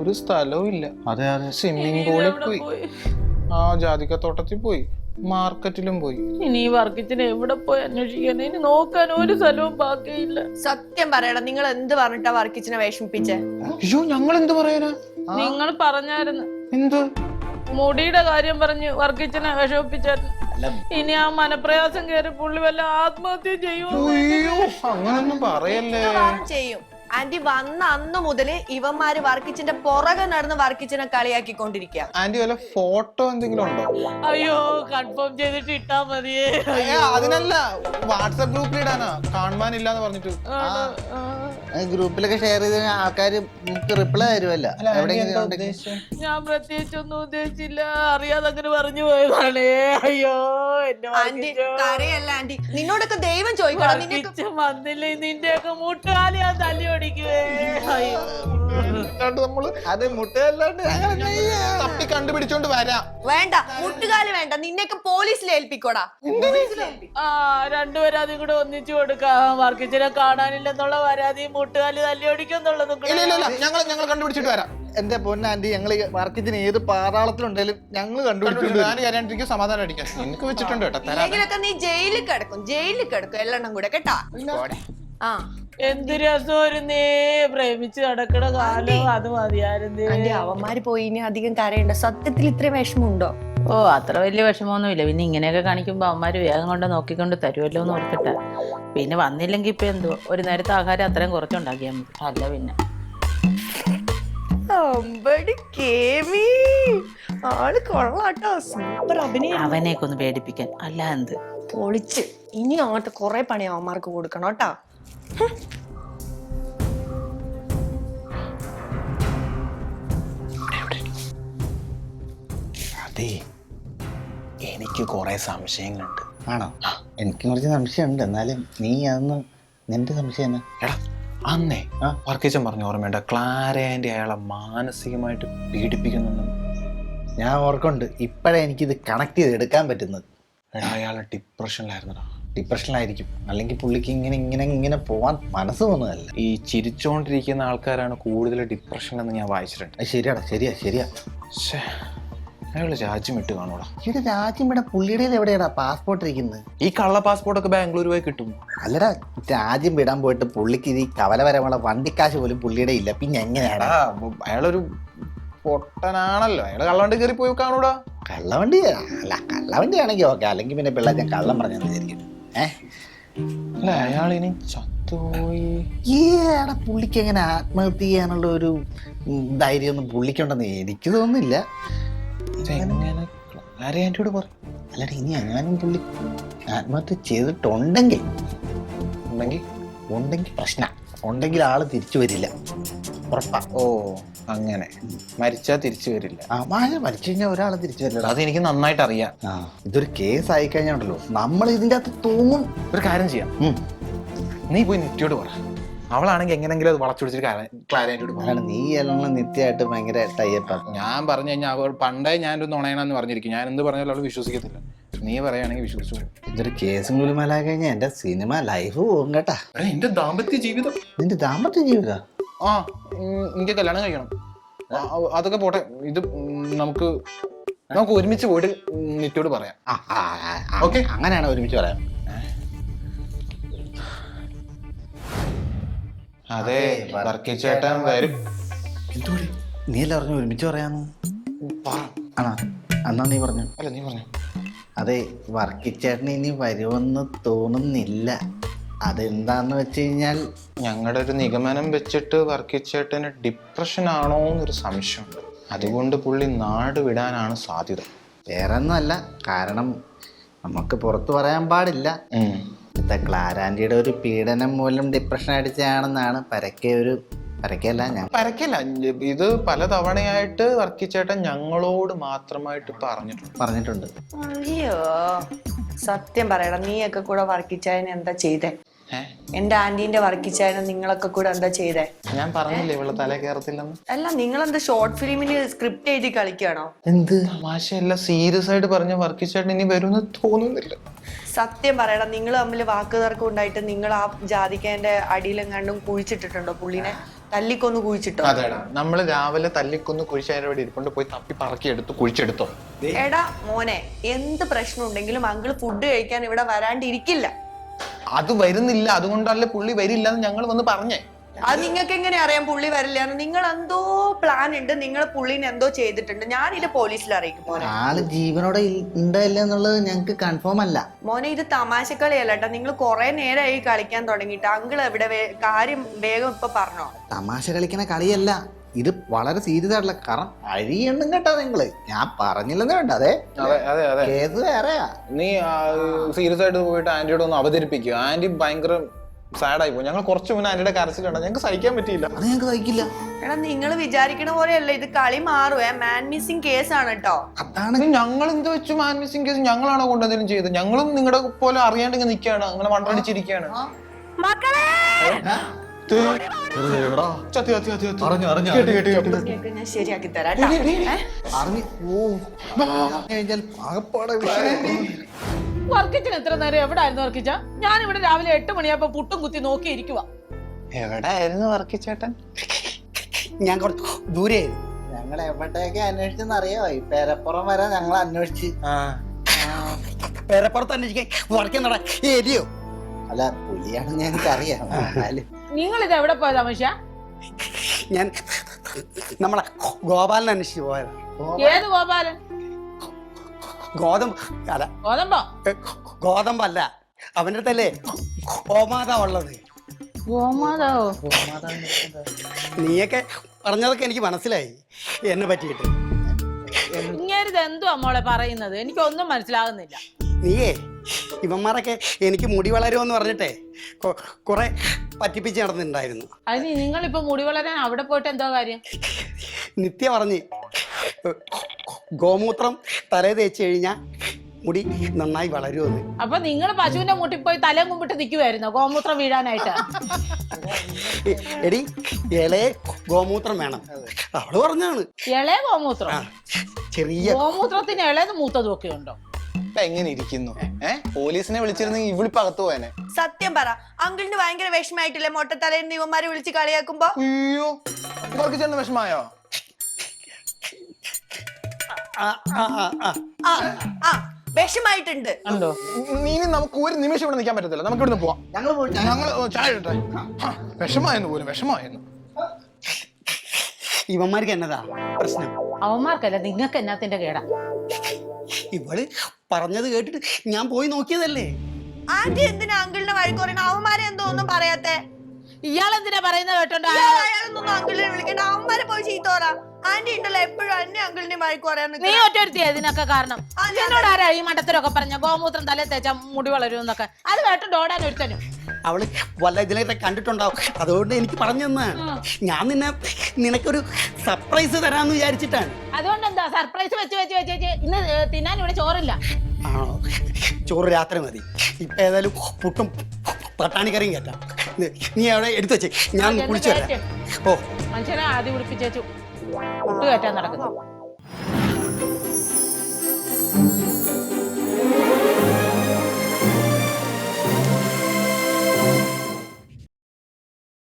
ഒരു സ്ഥലവും ഇല്ല. അതെ അതെ. സ്വിമ്മിംഗ് പൂളിൽ പോയി, ആ ജാതിക്കത്തോട്ടത്തിൽ പോയി, മാർക്കറ്റിലും പോയി. ഇനി വർക്കിച്ചിനെ എവിടെ പോയി അന്വേഷിക്കാൻ? ഇനി നോക്കാൻ ഒരു സ്ഥലവും ബാക്കിയില്ല. സത്യം പറയണം, നിങ്ങൾ എന്ത് പറഞ്ഞിട്ടാ വർക്കിച്ചിനെ വിഷമിപ്പിച്ചേ? അയ്യോ ഞങ്ങൾ എന്ത് പറയാനാ? നിങ്ങൾ പറഞ്ഞായിരുന്നു എന്ത്? മുടിയുടെ കാര്യം പറഞ്ഞ് വർക്കിച്ചിനെ വിഷമിപ്പിച്ചായിരുന്നു. ഇനി ആ മനപ്രയാസം കയറി പുള്ളി വല്ല ആത്മഹത്യ ചെയ്യുമോ? അയ്യോ അങ്ങനൊന്നും പറയല്ലേ. ചെയ്യും. ആന്റി വന്ന അന്ന് മുതല് ഇവന്മാര് വർക്കിച്ചിന്റെ പുറകെ നടന്ന് വർക്കിച്ചിനെ കളിയാക്കിക്കൊണ്ടിരിക്കുക. ആന്റി വല്ല ഫോട്ടോ എന്തെങ്കിലും ഉണ്ടോ? അയ്യോ കൺഫേം ചെയ്തിട്ട് ഇട്ടാ മതിയേ. അതിനല്ല, വാട്സാപ്പ് ഗ്രൂപ്പിൽ ഇടാനാ, കാണുവാനില്ലാന്ന് പറഞ്ഞിട്ട്. ഗ്രൂപ്പിലൊക്കെ ഷെയർ ചെയ്ത് ആൾക്കാർ നമുക്ക് റിപ്ലൈ തരുമല്ല. ഞാൻ പ്രത്യേകിച്ചൊന്നും ഉദ്ദേശിച്ചില്ല, അറിയാതെ അങ്ങനെ പറഞ്ഞു പോയതാണേ. അയ്യോ ആന്റി കരയല്ല ആന്റി, നിന്നോടൊക്കെ ദൈവം ചോദിക്കണം. നിനക്ക് വന്നില്ലേ നിന്റെയൊക്കെ മുട്ടുകാലി ഞാൻ തല്ലി ഓടിക്കുവേ. അയ്യോ അത് മുട്ടയല്ലാണ്ട് തപ്പി കണ്ടുപിടിച്ചോണ്ട് വരാം. വേണ്ട, മുട്ടുകാല് വേണ്ട, നിന്നെയൊക്കെ പോലീസിൽ ഏൽപ്പിക്കോടാ. ആ രണ്ടുപേരാതി കൂടെ ഒന്നിച്ചു കൊടുക്കാം. വർക്കിച്ചിനെ കാണാനില്ലെന്നുള്ള പരാതി മുട്ടുകാലി തല്ലി ഓടിക്കുന്നുള്ളതും ഞങ്ങൾ കണ്ടുപിടിച്ചിട്ട് വരാം. എന്റെ പൊന്നാന്റി, ഞങ്ങള് വർക്കിച്ചിന് ഏത് പാതാളത്തിലുണ്ടെങ്കിലും ഞങ്ങൾ കണ്ടുപിടിച്ചിട്ടുണ്ട്. ഞാൻ കരയാണ്ടിരിക്കും, സമാധാനം അടിക്കാം. നിനക്ക് വെച്ചിട്ടുണ്ട് കേട്ടോ. ഇല്ലെങ്കിലൊക്കെ നീ ജയിലിൽ കിടക്കും എല്ലെണ്ണം കൂടെ കേട്ടാ. ആ എന്ത് രസമായിരുന്നേ, പ്രേമിച്ച് നടക്കണ കാലം അത് മതിയായിരുന്നേ. ആന്റി അവന്മാര് പോയി ഇനി അധികം കരയണ്ട. സത്യത്തിൽ ഇത്രയും വിഷമമുണ്ടോ? ഓ അത്ര വലിയ വിഷമമൊന്നുമില്ല. പിന്നെ ഇങ്ങനെയൊക്കെ കാണിക്കുമ്പോ അവന്മാര് വേഗം കൊണ്ട് നോക്കിക്കൊണ്ട് തരുമല്ലോ എന്ന് ഓർത്തിട്ടാ. പിന്നെ വന്നില്ലെങ്കി ഇപ്പൊ എന്തോ ഒരു നേരത്തെ ആഹാരം അത്രയും കുറച്ചുണ്ടാക്കിയാൽ മതി. അല്ല പിന്നെ ആള് കൊള്ളാട്ടോ, സൂപ്പർ അഭിനയം. അവനെയൊക്കെ ഒന്ന് പേടിപ്പിക്കാൻ അല്ല എന്ത് പൊളിച്ച്. ഇനി അങ്ങോട്ട് കൊറേ പണി അവന്മാർക്ക് കൊടുക്കണം കേട്ടാ. അതെ, എനിക്ക് കുറെ സംശയങ്ങളുണ്ട്. ആണോ? എനിക്ക് കുറച്ച് സംശയമുണ്ട്. എന്നാലും നീ അതൊന്ന് നിന്റെ സംശയം എടാ അന്നേ വർക്കിച്ചൻ പറഞ്ഞു ഓർമ്മയുണ്ട, ക്ലാരേന്റെ അയാളെ മാനസികമായിട്ട് പീഡിപ്പിക്കുന്നുണ്ട്. ഞാൻ ഓർക്കുന്നുണ്ട്. ഇപ്പോഴേ എനിക്കിത് കണക്ട് ചെയ്ത് എടുക്കാൻ പറ്റുന്നത്. എടാ അയാളെ ഡിപ്രഷനിലായിരുന്നടാ. ഡിപ്രഷനിലായിരിക്കും, അല്ലെങ്കിൽ പുള്ളിക്ക് ഇങ്ങനെ പോവാൻ മനസ്സ് തോന്നുന്നതല്ല. ഈ ചിരിച്ചോണ്ടിരിക്കുന്ന ആൾക്കാരാണ് കൂടുതൽ ഡിപ്രഷനിലെന്ന് ഞാൻ വായിച്ചിട്ടുണ്ട്. അത് ശരിയാടാ, ശരിയാ. അയാള് രാജ്യം വിട്ട് കാണൂടാ. ഇവിടെ രാജ്യം ഇവിടെ പുള്ളിയുടെ എവിടെയാടാ പാസ്പോർട്ട് ഇരിക്കുന്നത്? ഈ കള്ള പാസ്പോർട്ടൊക്കെ ബാംഗ്ലൂർ പോയി കിട്ടും. അല്ലടാ, രാജ്യം വിടാൻ പോയിട്ട് പുള്ളിക്ക് ഈ കവല വരമുള്ള വണ്ടിക്കാശ് പോലും പുള്ളിയുടെ ഇല്ല. പിന്നെ എങ്ങനെയാടാ? അയാളൊരു പൊട്ടനാണല്ലോ, അയാള് കള്ളവണ്ടി കയറി പോയി കാണൂടാ. കള്ളവണ്ടി അല്ല, കള്ളവണ്ടി ആണെങ്കിൽ ഓക്കെ. അല്ലെങ്കിൽ പിന്നെ പിള്ളേർ ഞാൻ കള്ളം പറഞ്ഞെന്ന് വിചാരിക്കും. അല്ല അയാളിനി ചത്തുപോയി. ഏടാ, പുള്ളിക്ക് എങ്ങനെ ആത്മഹത്യ ചെയ്യാനുള്ള ഒരു ധൈര്യമൊന്നും പുള്ളിക്കുണ്ടെന്ന് എനിക്ക് തോന്നുന്നില്ല. എങ്ങനെ ആരെയോട് പറയും? അല്ലടാ, ഇനി എങ്ങാനും പുള്ളി ആത്മഹത്യ ചെയ്തിട്ടുണ്ടെങ്കിൽ പ്രശ്നം ഉണ്ടെങ്കിൽ ആള് തിരിച്ചു വരില്ല, ഉറപ്പാ. ഓ അങ്ങനെ മരിച്ചാൽ തിരിച്ചു വരില്ല. മരിച്ചു കഴിഞ്ഞാൽ ഒരാളെ തിരിച്ചു വരില്ല. അതെനിക്ക് നന്നായിട്ട് അറിയാം. ഇതൊരു കേസ് ആയി കഴിഞ്ഞാണ്ടല്ലോ നമ്മൾ ഇതിന്റെ അകത്ത് തൂങ്ങും. ഒരു കാര്യം ചെയ്യാം, നീ പോയി നിത്യോട് പറ. അവളാണെങ്കിൽ എങ്ങനെങ്കിലും അത് വളച്ചൊടിച്ചിട്ട് ക്ലാരേന്റോട് പറയണം. നീ എല്ലാം നിത്യമായിട്ട് ഭയങ്കര ടൈപ്പാണ്. ഞാൻ പറഞ്ഞു കഴിഞ്ഞാൽ അവൾ പണ്ടേ ഞാനൊരു നുണയണെന്ന് പറഞ്ഞിരിക്കും. ഞാൻ എന്ത് പറഞ്ഞാലും അവൾ വിശ്വസിക്കത്തില്ല. നീ പറയുകയാണെങ്കിൽ വിശ്വസിച്ചു പോകും. ഇതൊരു കേസും കുലുമലായി കഴിഞ്ഞാൽ എന്റെ സിനിമ ലൈഫ് പോകും കേട്ടാ. എന്റെ ദാമ്പത്യ ജീവിതം. നിന്റെ ദാമ്പത്യ ജീവിത? എനിക്ക് കല്യാണം കഴിക്കണം. അതൊക്കെ പോട്ടെ, ഇത് നമുക്ക് ഒരുമിച്ച് പോയിട്ട് നിത്യോട് പറയാം. ഓക്കെ, അങ്ങനെയാണ് ഒരുമിച്ച് പറയാം. അതെ, വർക്കിച്ചേട്ടൻ വരും. നീ അല്ല പറഞ്ഞു ഒരുമിച്ച് പറയാന്ന്? ആണോ? എന്നാ നീ പറഞ്ഞു. അല്ല നീ പറഞ്ഞു. അതെ, വർക്കിച്ചേട്ടന് ഇനി വരുമെന്ന് തോന്നുന്നില്ല. അതെന്താന്ന് വെച്ച് കഴിഞ്ഞാൽ ഞങ്ങളുടെ ഒരു നിഗമനം വെച്ചിട്ട് വർക്കിച്ചേട്ടന് ഡിപ്രഷൻ ആണോ എന്നൊരു സംശയമുണ്ട്. അതുകൊണ്ട് പുള്ളി നാട് വിടാനാണ് സാധ്യത. വേറെ ഒന്നുമല്ല, കാരണം നമുക്ക് പുറത്ത് പറയാൻ പാടില്ല. ക്ലാരാൻറ്റിയുടെ ഒരു പീഡനം മൂലം ഡിപ്രഷൻ അടിച്ചാണെന്നാണ് പരക്കല്ല, ഇത് പല തവണയായിട്ട് വർക്കിച്ചേട്ടൻ ഞങ്ങളോട് മാത്രമായിട്ട് പറഞ്ഞിട്ടുണ്ട്. അയ്യോ സത്യം പറയണം, നീയൊക്കെ കൂടെ വർക്കിച്ചായനെ എന്താ ചെയ്തേ? എന്റെ ആന്റീന്റെ വർക്കിച്ചായനെ നിങ്ങളൊക്കെ കൂടെ എന്താ ചെയ്തേ? ഞാൻ പറഞ്ഞില്ലേ ഇവളെ തല കയറത്തില്ലെന്ന്. അല്ല, നിങ്ങളെന്താ ഷോർട്ട് ഫിലിമിന് സ്ക്രിപ്റ്റ് എഴുതി കളിക്കുകയാണോ? എന്ത് തമാശയല്ല, സീരിയസ് ആയിട്ട് പറഞ്ഞ വർക്കിച്ചേട്ടൻ ഇനി വരുമെന്ന് തോന്നുന്നില്ല. സത്യം പറയണം, നിങ്ങൾ തമ്മിൽ വാക്ക് തർക്കം ഉണ്ടായിട്ട് നിങ്ങൾ ആ ജാതിക്കേന്റെ അടിയിലെങ്ങാണ്ടും കുഴിച്ചിട്ടിട്ടുണ്ടോ പുള്ളിനെ? തല്ലിക്കൊന്ന് കുഴിച്ചിട്ടോ? അതെടാ, നമ്മള് രാവിലെ തല്ലിക്കൊന്ന് കുഴിച്ചതിന്റെ ഇവിടെ ഇരിപ്പുണ്ട്, പോയി തപ്പി പറക്കിയെടുത്ത് കുഴിച്ചെടുത്തോ. എടാ മോനെ, എന്ത് പ്രശ്നം ഉണ്ടെങ്കിലും അങ്കിള് ഫുഡ് കഴിക്കാൻ ഇവിടെ വരാണ്ടിരിക്കില്ല. അത് വരുന്നില്ല, അതുകൊണ്ടല്ലേ പുള്ളി വരില്ല എന്ന് ഞങ്ങൾ വന്ന് പറഞ്ഞേ. അത് നിങ്ങൾക്ക് എങ്ങനെ അറിയാം പുള്ളി വരില്ല? നിങ്ങൾ എന്തോ പ്ലാൻ ഉണ്ട്, നിങ്ങൾ പുള്ളിനെ എന്തോ ചെയ്തിട്ടുണ്ട്. ഞാനിത് പോലീസിൽ അറിയിക്കും മോനെ. ആള് ജീവനോടെ ഉണ്ടല്ല എന്നുള്ളത് ഞങ്ങക്ക് കൺഫേം അല്ല മോനെ. ഇത് തമാശക്കളിയല്ല കേട്ടോ, നിങ്ങൾ കുറെ നേരമായി കളിക്കാൻ തുടങ്ങിയിട്ട്. അങ്കിൾ എവിടെ? കാര്യം വേഗം ഇപ്പൊ പറഞ്ഞോ. തമാശ കളിക്കണ കളിയല്ല ഇത്, വളരെ സീരിയസ് ആയിട്ടുള്ള. കാരണം അഴിയണ്ണും കേട്ടോ നിങ്ങള്, ഞാൻ പറഞ്ഞില്ലെന്ന് വേണ്ട. അതെ അതെ അതെ, കേസ് വേറെയാ. നീ സീരിയസ് ആയിട്ട് പോയിട്ട് ആന്റിയോട് ഒന്ന് അവതരിപ്പിക്കുക. ആന്റി ഭയങ്കര സാഡായി പോയി. ഞങ്ങൾ കുറച്ച് മുന്നേ ആന്റിയുടെ കരച്ചിലുണ്ട്, ഞങ്ങൾക്ക് സഹിക്കാൻ പറ്റിയില്ല. അത് ഞങ്ങൾക്ക് സഹിക്കില്ല. എടാ നിങ്ങൾ വിചാരിക്കണ പോലെയല്ല ഇത്, കളി മാറുവേ. മാൻ മിസ്സിംഗ് കേസാണ് കേട്ടോ. അതാണ് ഞങ്ങൾ എന്ത് വെച്ചു മാൻ മിസ്സിംഗ് കേസ്? ഞങ്ങളാണോ കൊണ്ടെന്തെങ്കിലും ചെയ്തത്? ഞങ്ങളും നിങ്ങളുടെ പോലെ അറിയാണ്ട് ഇങ്ങനെ നിൽക്കുകയാണ്, അങ്ങനെ വണ്ടടിച്ചിരിക്കുകയാണ്. മക്കളെ ഞാൻ ശരിയാക്കി തരാം വർക്കിച്ചിന് എത്ര നേരം എവിടെ ആയിരുന്നു വർക്കിച്ച? ഞാൻ ഇവിടെ രാവിലെ 8 മണിയാകുമ്പോ പുട്ടും കുത്തി നോക്കിയിരിക്കുക. എവിടെയായിരുന്നു വർക്കിച്ചേട്ടൻ? ഞാൻ കുറച്ച് ദൂരെയായിരുന്നു. ഞങ്ങൾ എവിടെയൊക്കെ അന്വേഷിച്ചെന്ന് അറിയാമോ? ഈ പേരപ്പുറം വരെ ഞങ്ങൾ അന്വേഷിച്ച്. പേരപ്പുറത്ത് അന്വേഷിക്കാൻ വർക്കെന്നടാ ഏരിയോ? അല്ല, പുലിയാണെന്ന് ഞങ്ങൾക്കറിയാം. നിങ്ങൾ ഇത് എവിടെ പോയതാ മനുഷ്യ? ഞാൻ നമ്മളെ ഗോപാലനെ അന്വേഷിച്ച് പോയതാ. ഏത് ഗോപാലൻ? ഗോതമ്പ് അല്ല, ഗോതമ്പോ? ഗോതമ്പല്ല, അവൻ്റെ അടുത്തല്ലേ ഗോമാതാ ഉള്ളത്. ഗോമാതാവോ? നീയൊക്കെ പറഞ്ഞതൊക്കെ എനിക്ക് മനസ്സിലായി എന്നെ പറ്റിയിട്ട്. ഇങ്ങേരിത് എന്തുവാ മോളെ പറയുന്നത്? എനിക്കൊന്നും മനസ്സിലാകുന്നില്ല. നീയേ ഇവന്മാരൊക്കെ എനിക്ക് മുടി വളരുമെന്ന് പറഞ്ഞിട്ടേ കുറെ പറ്റിപ്പിച്ച് നടന്നിട്ടുണ്ടായിരുന്നു. അതിന് നിങ്ങളിപ്പോ മുടി വളരാൻ അവിടെ പോയിട്ട് എന്തോ കാര്യം? നിത്യ പറഞ്ഞ് ഗോമൂത്രം തലേ തേച്ച് കഴിഞ്ഞാൽ മുടി നന്നായി വളരുമെന്ന്. അപ്പൊ നിങ്ങൾ പശുവിന്റെ മുട്ടിൽ പോയി തലയും കുമ്പിട്ട് നിൽക്കുമായിരുന്നോ ഗോമൂത്രം വീഴാനായിട്ട്? എടി ഇളയ ഗോമൂത്രം വേണം, അവള് പറഞ്ഞാണ്. ഇളയ ഗോമൂത്രം? ചെറിയ ഗോമൂത്രത്തിന് ഇളയത് മൂത്തതും ഒക്കെ ഉണ്ടോ? എങ്ങനെ ഇരിക്കുന്നു? പോലീസിനെ വിളിച്ചിരുന്നെങ്കിൽ ഇവിളിപ്പോ അകത്ത് പോയനെ. സത്യം പറ, അങ്കിളിന് ഭയങ്കര വിഷമായിട്ടില്ലേ മൊട്ടത്തലേന്ന് ഇവന്മാരെ വിളിച്ച് കളിയാക്കുമ്പോ? അയ്യോ, വർക്കിച്ചേട്ടന് വിഷമായോ? വിഷമായിട്ടുണ്ട്. നീ നമുക്ക് ഒരു നിമിഷം ഇവിടെ നിൽക്കാൻ പറ്റത്തില്ല, നമുക്ക് ഇവിടുന്ന് പോവാം. ഞങ്ങൾ ചായ ഇട്ടെ. വിഷമായെന്ന് പോലും, വിഷമായെന്ന്. ഇവന്മാർക്ക് എന്നതാ പ്രശ്നം? അവന്മാർക്കല്ല, നിങ്ങൾക്ക് എന്നാത്തിന്റെ കേടാ? ഇവള് പറഞ്ഞത് കേട്ടിട്ട് ഞാൻ പോയി നോക്കിയതല്ലേ. ആന്റി എന്തിനാ അങ്കിളിനെ വഴക്ക് പറയണ? അവന്മാരെ എന്തോ ഒന്നും പറയാത്തെ? ഇയാളെന്തിനാ പറയുന്നത് കേട്ടോണ്ട്? അയാളൊന്നും അങ്കിളിനെ വിളിക്കണ്ട, അവന്മാരെ പോയി ചീത്ത പറ. ആന്റി ഉണ്ടല്ലോ എപ്പോഴും എന്നെ അങ്കിളിനെ വഴക്ക് പറയാൻ. നീ ഒറ്റ ഇതിനൊക്കെ കാരണം. എന്നോട് ആരാ ഈ മണ്ടത്തിലൊക്കെ പറഞ്ഞ ഗോമൂത്രം തലേ തേച്ചാ മുടി വളരും എന്നൊക്കെ? അത് കേട്ടോണ്ട് ഓടാൻ ഒരുത്തനും. അവള് വല്ല ഇതിലൊക്കെ കണ്ടിട്ടുണ്ടാവും, അതുകൊണ്ട് എനിക്ക് പറഞ്ഞു തന്നാണ്. ഞാൻ നിനക്കൊരു സർപ്രൈസ് തരാന്ന് വിചാരിച്ചിട്ടാണ്. അതുകൊണ്ട് എന്താ സർപ്രൈസ് വെച്ച് വെച്ച് വെച്ച് വെച്ച് ഇന്ന് തിന്നാൻ ഇവിടെ ചോറില്ല? ആണോ? ചോറ് രാത്രി മതി. ഇപ്പൊ ഏതായാലും പുട്ടും പട്ടാണിക്കറിയും കേട്ടാ. നീ അവിടെ എടുത്തു വെച്ചേ, ഞാൻ കുളിച്ചു വരാം. ഓ, മനുഷ്യനെ ആദ്യം കുടിപ്പിച്ചു പുട്ട് കയറ്റാൻ നടക്കുന്നു.